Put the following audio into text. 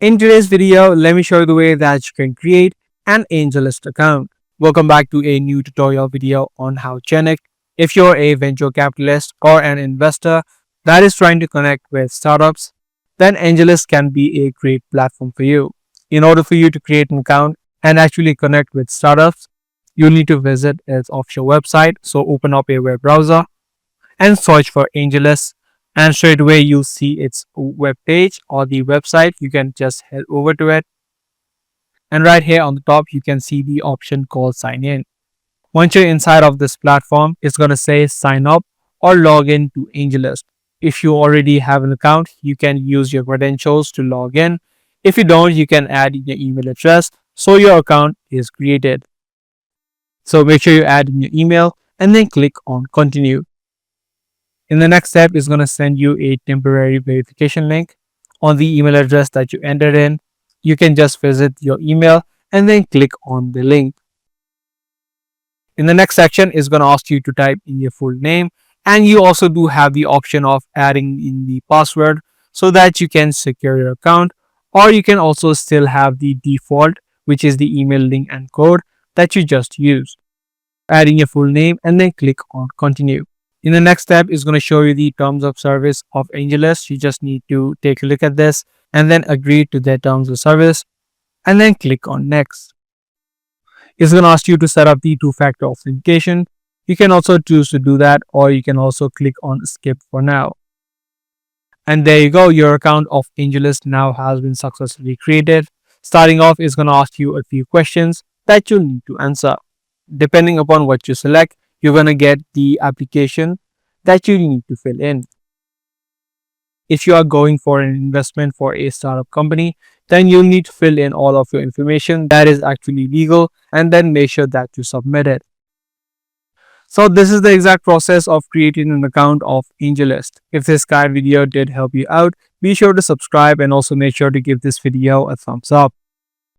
In today's video, let me show you the way that you can create an AngelList account. Welcome back to a new tutorial video on how to connect. If you're a venture capitalist or an investor that is trying to connect with startups, then AngelList can be a great platform for you. In order for you to create an account and actually connect with startups, you need to visit its official website. So open up a web browser and search for AngelList, and straight away you'll see its web page or the website. You can just head over to it, and right here on the top you can see the option called sign in. Once you're inside of this platform, it's going to say sign up or log in to AngelList. If you already have an account, you can use your credentials to log in. If you don't, you can add your email address so your account is created. So make sure you add in your email and then click on continue. In the next step, it's going to send you a temporary verification link on the email address that you entered in. You can just visit your email and then click on the link. In the next section, it's going to ask you to type in your full name, and you also do have the option of adding in the password so that you can secure your account, or you can also still have the default, which is the email link and code that you just used. Adding your full name and then click on continue. In the next step, is going to show you the terms of service of AngelList. You just need to take a look at this and then agree to their terms of service and then click on next. It's going to ask you to set up the two-factor authentication. You can also choose to do that, or you can also click on skip for now. And there you go, your account of AngelList now has been successfully created. Starting off, it's going to ask you a few questions that you'll need to answer. Depending upon what you select, you're going to get the application that you need to fill in. If you are going for an investment for a startup company, then you'll need to fill in all of your information that is actually legal and then make sure that you submit it. So this is the exact process of creating an account of AngelList. If this kind of video did help you out, be sure to subscribe and also make sure to give this video a thumbs up.